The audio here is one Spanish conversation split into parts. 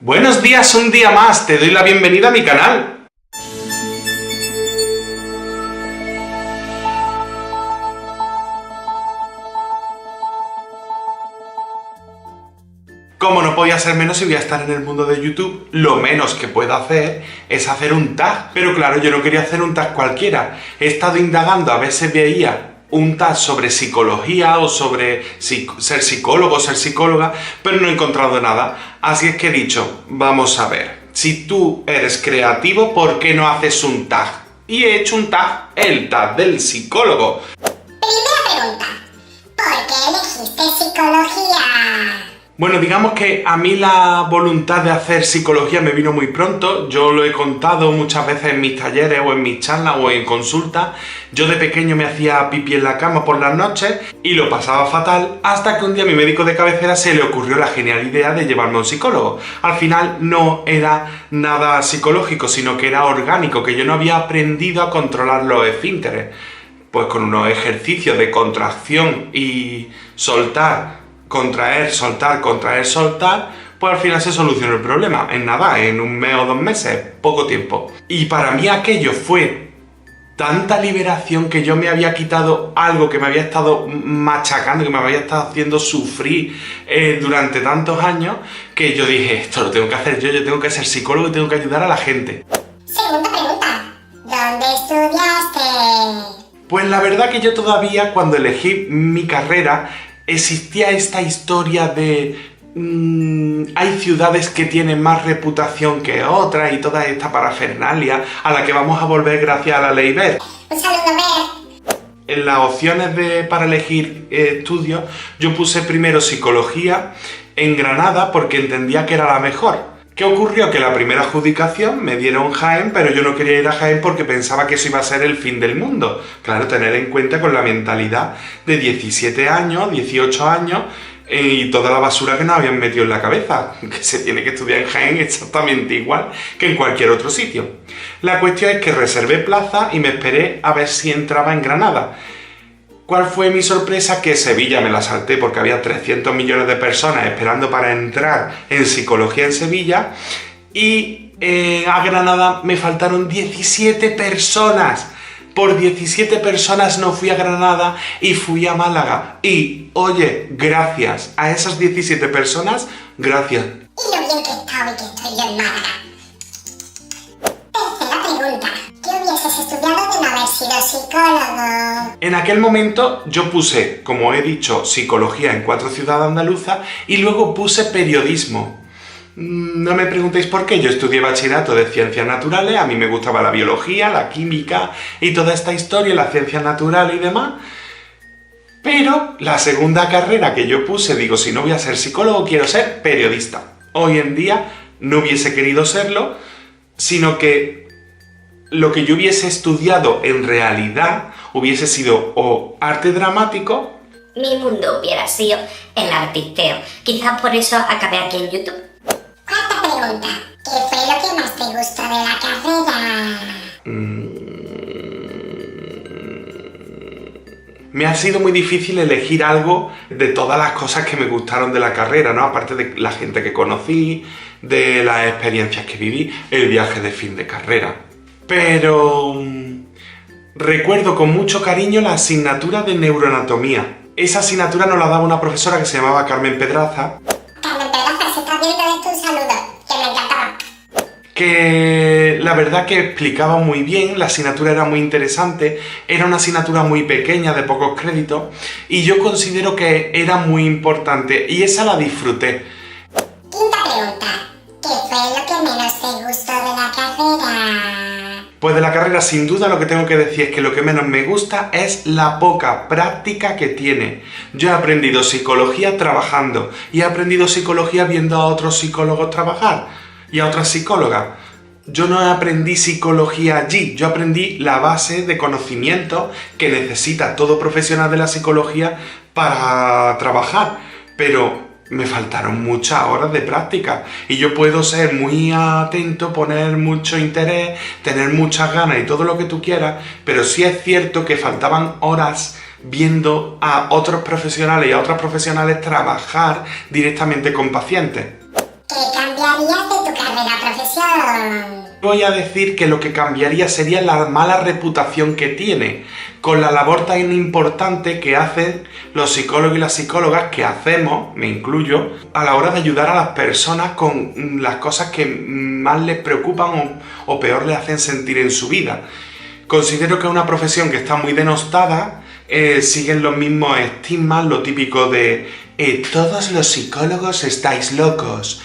Buenos días, un día más, te doy la bienvenida a mi canal. Como no podía ser menos si voy a estar en el mundo de YouTube, lo menos que puedo hacer es hacer un tag. Pero claro, yo no quería hacer un tag cualquiera. He estado indagando a ver si veía un tag sobre psicología o sobre ser psicólogo o ser psicóloga, pero no he encontrado nada. Así es que he dicho, vamos a ver, si tú eres creativo, ¿por qué no haces un tag? Y he hecho un tag, el tag del psicólogo. Primera pregunta, ¿por qué elegiste psicología? Bueno, digamos que a mí la voluntad de hacer psicología me vino muy pronto. Yo lo he contado muchas veces en mis talleres o en mis charlas o en consultas. Yo de pequeño me hacía pipí en la cama por las noches y lo pasaba fatal hasta que un día a mi médico de cabecera se le ocurrió la genial idea de llevarme a un psicólogo. Al final no era nada psicológico, sino que era orgánico, que yo no había aprendido a controlar los esfínteres. Pues con unos ejercicios de contracción y soltar, contraer, soltar, pues al final se solucionó el problema, en nada, en un mes o 2 meses, poco tiempo. Y para mí aquello fue tanta liberación, que yo me había quitado algo que me había estado machacando, que me había estado haciendo sufrir durante tantos años, que yo dije, esto lo tengo que hacer yo tengo que ser psicólogo y tengo que ayudar a la gente. Segunda pregunta, ¿dónde estudiaste? Pues la verdad que yo todavía, cuando elegí mi carrera, existía esta historia de hay ciudades que tienen más reputación que otras y toda esta parafernalia a la que vamos a volver gracias a la ley BERT. Un saludo, Bert. En las opciones para elegir estudios, yo puse primero psicología en Granada porque entendía que era la mejor. ¿Qué ocurrió? Que la primera adjudicación me dieron Jaén, pero yo no quería ir a Jaén porque pensaba que eso iba a ser el fin del mundo. Claro, tener en cuenta con la mentalidad de 17 años, 18 años y toda la basura que nos habían metido en la cabeza, que se tiene que estudiar en Jaén exactamente igual que en cualquier otro sitio. La cuestión es que reservé plaza y me esperé a ver si entraba en Granada. ¿Cuál fue mi sorpresa? Que Sevilla me la salté porque había 300 millones de personas esperando para entrar en psicología en Sevilla y a Granada me faltaron 17 personas. Por 17 personas no fui a Granada y fui a Málaga. Y, oye, gracias a esas 17 personas, gracias. Y lo bien que estaba y que estoy yo en Málaga. Tercera pregunta, ¿qué hubieses estudiado de no haber sido psicólogo? En aquel momento yo puse, como he dicho, psicología en 4 ciudades andaluzas y luego puse periodismo. No me preguntéis por qué, yo estudié bachillerato de ciencias naturales, a mí me gustaba la biología, la química y toda esta historia, las ciencias naturales y demás. Pero la segunda carrera que yo puse, digo, si no voy a ser psicólogo, quiero ser periodista. Hoy en día no hubiese querido serlo, sino que lo que yo hubiese estudiado en realidad hubiese sido o arte dramático. Mi mundo hubiera sido el artisteo. Quizás por eso acabé aquí en YouTube. Cuarta pregunta, ¿qué fue lo que más te gustó de la carrera? Me ha sido muy difícil elegir algo de todas las cosas que me gustaron de la carrera, ¿no? Aparte de la gente que conocí, de las experiencias que viví, el viaje de fin de carrera. Pero recuerdo con mucho cariño la asignatura de neuroanatomía. Esa asignatura nos la daba una profesora que se llamaba Carmen Pedraza. Carmen Pedraza, se está viendo esto, un saludo, que me encantaba. Que la verdad que explicaba muy bien, la asignatura era muy interesante, era una asignatura muy pequeña, de pocos créditos, y yo considero que era muy importante, y esa la disfruté. Quinta pregunta, ¿qué fue lo que menos te gustó de la carrera? Pues de la carrera, sin duda, lo que tengo que decir es que lo que menos me gusta es la poca práctica que tiene. Yo he aprendido psicología trabajando, y he aprendido psicología viendo a otros psicólogos trabajar, y a otras psicólogas. Yo no aprendí psicología allí, yo aprendí la base de conocimiento que necesita todo profesional de la psicología para trabajar, pero me faltaron muchas horas de práctica y yo puedo ser muy atento, poner mucho interés, tener muchas ganas y todo lo que tú quieras, pero sí es cierto que faltaban horas viendo a otros profesionales y a otras profesionales trabajar directamente con pacientes. ¿Qué cambiarías de tu carrera profesión? Voy a decir que lo que cambiaría sería la mala reputación que tiene, con la labor tan importante que hacen los psicólogos y las psicólogas, que hacemos, me incluyo, a la hora de ayudar a las personas con las cosas que más les preocupan o peor les hacen sentir en su vida. Considero que es una profesión que está muy denostada, siguen los mismos estigmas, lo típico de todos los psicólogos estáis locos.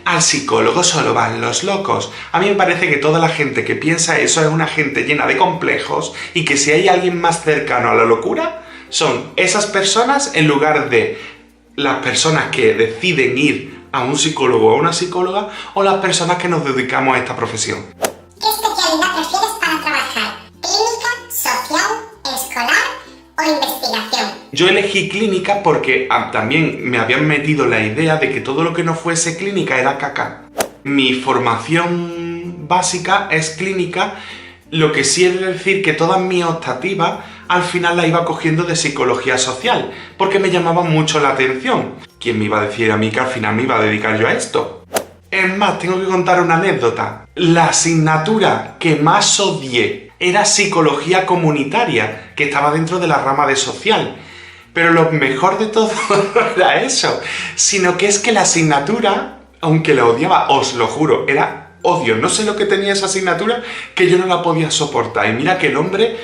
Al psicólogo solo van los locos. A mí me parece que toda la gente que piensa eso es una gente llena de complejos y que si hay alguien más cercano a la locura, son esas personas en lugar de las personas que deciden ir a un psicólogo o a una psicóloga o las personas que nos dedicamos a esta profesión. ¿Qué especialidad prefieres para trabajar? ¿Clínica, social, escolar o investigación? Yo elegí clínica porque también me habían metido la idea de que todo lo que no fuese clínica era caca. Mi formación básica es clínica, lo que sí es decir que todas mis optativas al final las iba cogiendo de psicología social, porque me llamaba mucho la atención. ¿Quién me iba a decir a mí que al final me iba a dedicar yo a esto? Es más, tengo que contar una anécdota. La asignatura que más odié era psicología comunitaria, que estaba dentro de la rama de social. Pero lo mejor de todo no era eso, sino que es que la asignatura, aunque la odiaba, os lo juro, era odio. No sé lo que tenía esa asignatura que yo no la podía soportar. Y mira que el hombre,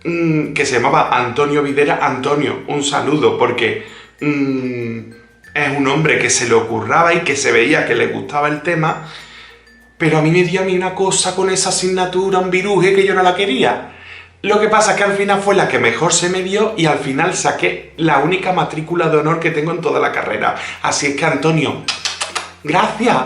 que se llamaba Antonio Videra, Antonio, un saludo, porque es un hombre que se le ocurraba y que se veía que le gustaba el tema, pero a mí me dio una cosa con esa asignatura, un viruje, que yo no la quería. Lo que pasa es que al final fue la que mejor se me dio y al final saqué la única matrícula de honor que tengo en toda la carrera. Así es que, Antonio, gracias.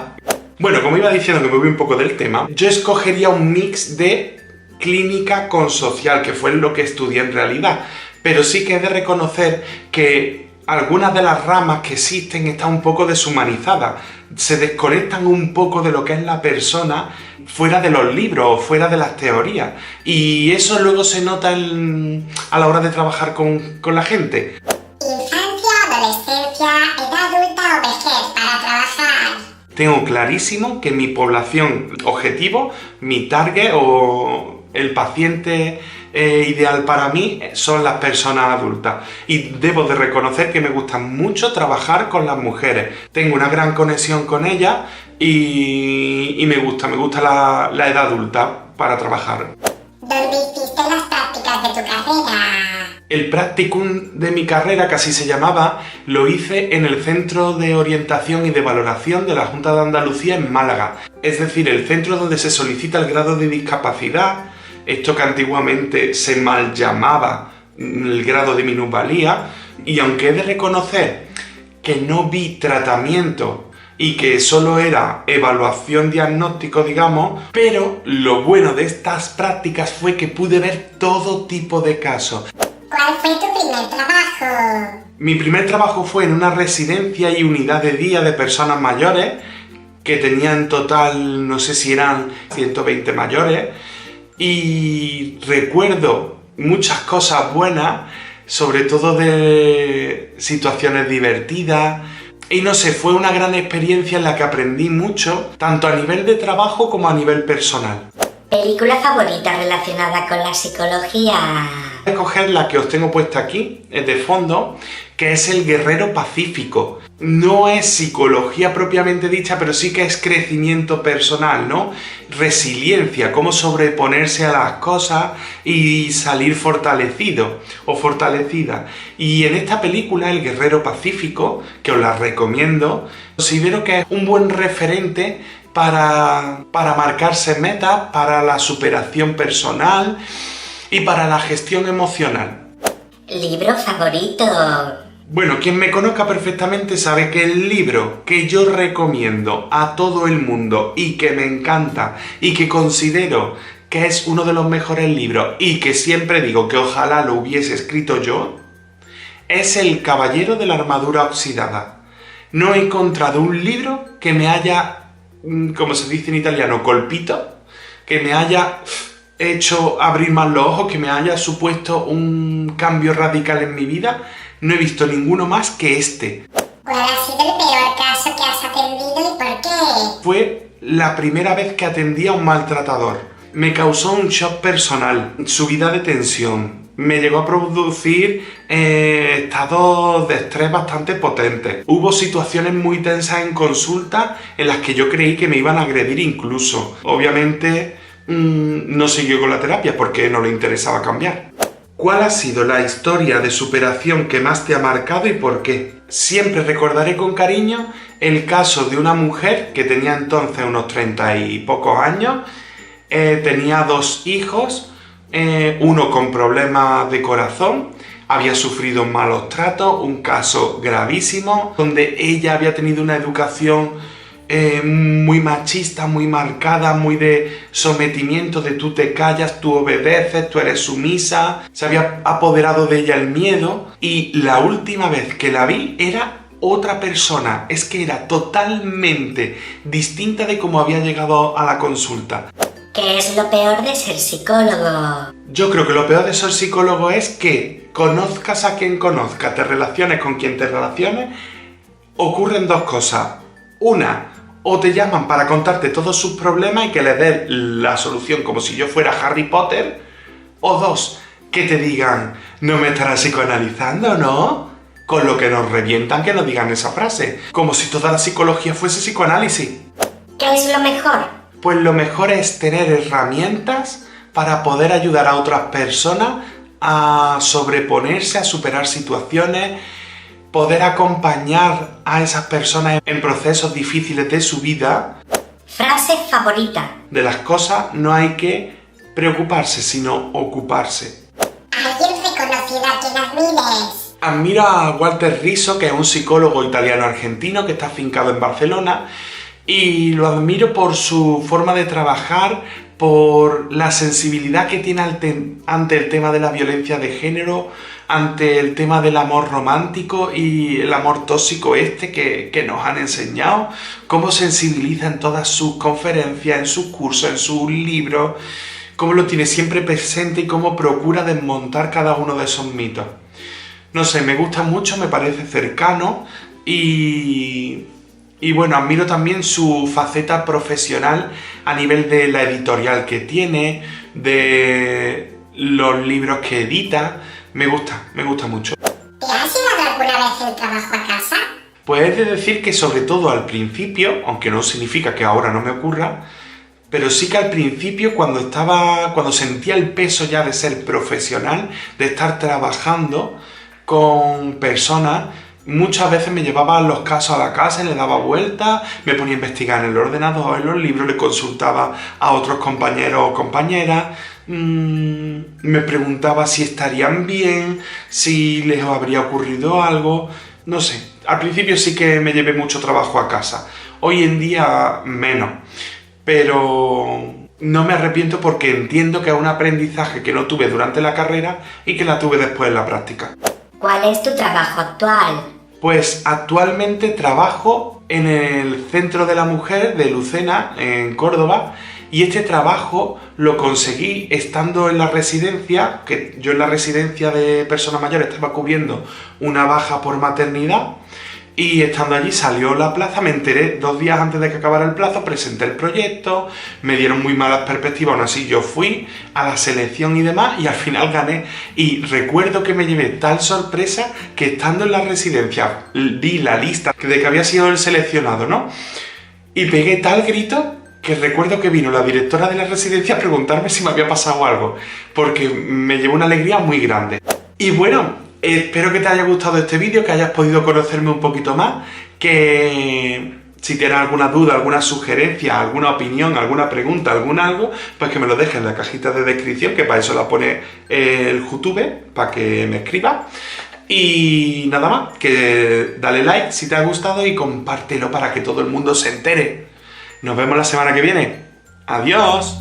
Bueno, como iba diciendo que me voy un poco del tema, yo escogería un mix de clínica con social, que fue lo que estudié en realidad. Pero sí que he de reconocer que algunas de las ramas que existen están un poco deshumanizadas. Se desconectan un poco de lo que es la persona fuera de los libros o fuera de las teorías. Y eso luego se nota a la hora de trabajar con la gente. Infancia, adolescencia, edad adulta o vejez para trabajar. Tengo clarísimo que mi población objetivo, mi target o el paciente ideal para mí son las personas adultas. Y debo de reconocer que me gusta mucho trabajar con las mujeres. Tengo una gran conexión con ellas y me gusta la edad adulta para trabajar. ¿Dónde hiciste las prácticas de tu carrera? El practicum de mi carrera, que así se llamaba, lo hice en el Centro de Orientación y de Valoración de la Junta de Andalucía en Málaga. Es decir, el centro donde se solicita el grado de discapacidad, esto que antiguamente se mal llamaba el grado de minusvalía, y aunque he de reconocer que no vi tratamiento y que solo era evaluación diagnóstico, digamos, pero lo bueno de estas prácticas fue que pude ver todo tipo de casos. ¿Cuál fue tu primer trabajo? Mi primer trabajo fue en una residencia y unidad de día de personas mayores, que tenía en total, no sé si eran 120 mayores, y recuerdo muchas cosas buenas, sobre todo de situaciones divertidas, y no sé, fue una gran experiencia en la que aprendí mucho, tanto a nivel de trabajo como a nivel personal. ¿Película favorita relacionada con la psicología? Voy a escoger la que os tengo puesta aquí, de fondo, que es El Guerrero Pacífico. No es psicología propiamente dicha, pero sí que es crecimiento personal, ¿no? Resiliencia, cómo sobreponerse a las cosas y salir fortalecido o fortalecida. Y en esta película, El Guerrero Pacífico, que os la recomiendo, considero que es un buen referente para marcarse metas, para la superación personal y para la gestión emocional. ¿Libro favorito? Bueno, quien me conozca perfectamente sabe que el libro que yo recomiendo a todo el mundo y que me encanta y que considero que es uno de los mejores libros y que siempre digo que ojalá lo hubiese escrito yo, es El Caballero de la Armadura Oxidada. No he encontrado un libro que me haya, como se dice en italiano, colpito, que me haya hecho abrir más los ojos, que me haya supuesto un cambio radical en mi vida. No he visto ninguno más que este. ¿Cuál ha sido el peor caso que has atendido y por qué? Fue la primera vez que atendí a un maltratador. Me causó un shock personal, subida de tensión. Me llegó a producir estados de estrés bastante potentes. Hubo situaciones muy tensas en consulta en las que yo creí que me iban a agredir incluso. Obviamente no siguió con la terapia porque no le interesaba cambiar. ¿Cuál ha sido la historia de superación que más te ha marcado y por qué? Siempre recordaré con cariño el caso de una mujer que tenía entonces unos 30 y pocos años, tenía 2 hijos, uno con problemas de corazón, había sufrido malos tratos, un caso gravísimo, donde ella había tenido una educación muy machista, muy marcada, muy de sometimiento, de tú te callas, tú obedeces, tú eres sumisa. Se había apoderado de ella el miedo y la última vez que la vi era otra persona. Es que era totalmente distinta de cómo había llegado a la consulta. ¿Qué es lo peor de ser psicólogo? Yo creo que lo peor de ser psicólogo es que conozcas a quien conozcas, te relaciones con quien te relaciones, ocurren 2 cosas. Una, o te llaman para contarte todos sus problemas y que les des la solución como si yo fuera Harry Potter. O 2, que te digan, no me estarás psicoanalizando, ¿no? Con lo que nos revientan que nos digan esa frase. Como si toda la psicología fuese psicoanálisis. ¿Qué es lo mejor? Pues lo mejor es tener herramientas para poder ayudar a otras personas a sobreponerse, a superar situaciones, poder acompañar a esas personas en procesos difíciles de su vida. Frase favorita. De las cosas no hay que preocuparse, sino ocuparse. ¿Alguien reconocido a quien admires? Admiro a Walter Rizzo, que es un psicólogo italiano-argentino que está afincado en Barcelona, y lo admiro por su forma de trabajar, por la sensibilidad que tiene ante el tema de la violencia de género, ante el tema del amor romántico y el amor tóxico que nos han enseñado, cómo sensibiliza en todas sus conferencias, en sus cursos, en sus libros, cómo lo tiene siempre presente y cómo procura desmontar cada uno de esos mitos. No sé, me gusta mucho, me parece cercano y bueno, admiro también su faceta profesional a nivel de la editorial que tiene, de los libros que edita. Me gusta mucho. ¿Te has llevado alguna vez el trabajo a casa? Pues he de decir que sobre todo al principio, aunque no significa que ahora no me ocurra, pero sí que al principio cuando sentía el peso ya de ser profesional, de estar trabajando con personas, muchas veces me llevaba los casos a la casa y le daba vueltas, me ponía a investigar en el ordenador, en los libros, le consultaba a otros compañeros o compañeras, me preguntaba si estarían bien, si les habría ocurrido algo, no sé. Al principio sí que me llevé mucho trabajo a casa, hoy en día menos, pero no me arrepiento porque entiendo que es un aprendizaje que no tuve durante la carrera y que la tuve después en la práctica. ¿Cuál es tu trabajo actual? Pues actualmente trabajo en el Centro de la Mujer de Lucena, en Córdoba, y este trabajo lo conseguí estando en la residencia, que yo en la residencia de personas mayores estaba cubriendo una baja por maternidad, y estando allí salió la plaza, me enteré 2 días antes de que acabara el plazo, presenté el proyecto, me dieron muy malas perspectivas, aún así yo fui a la selección y demás y al final gané. Y recuerdo que me llevé tal sorpresa que estando en la residencia di la lista de que había sido el seleccionado, ¿no? Y pegué tal grito que recuerdo que vino la directora de la residencia a preguntarme si me había pasado algo, porque me llevó una alegría muy grande. Y bueno, espero que te haya gustado este vídeo, que hayas podido conocerme un poquito más, que si tienes alguna duda, alguna sugerencia, alguna opinión, alguna pregunta, algún algo, pues que me lo dejes en la cajita de descripción, que para eso la pone el YouTube, para que me escribas. Y nada más, que dale like si te ha gustado y compártelo para que todo el mundo se entere. Nos vemos la semana que viene. ¡Adiós!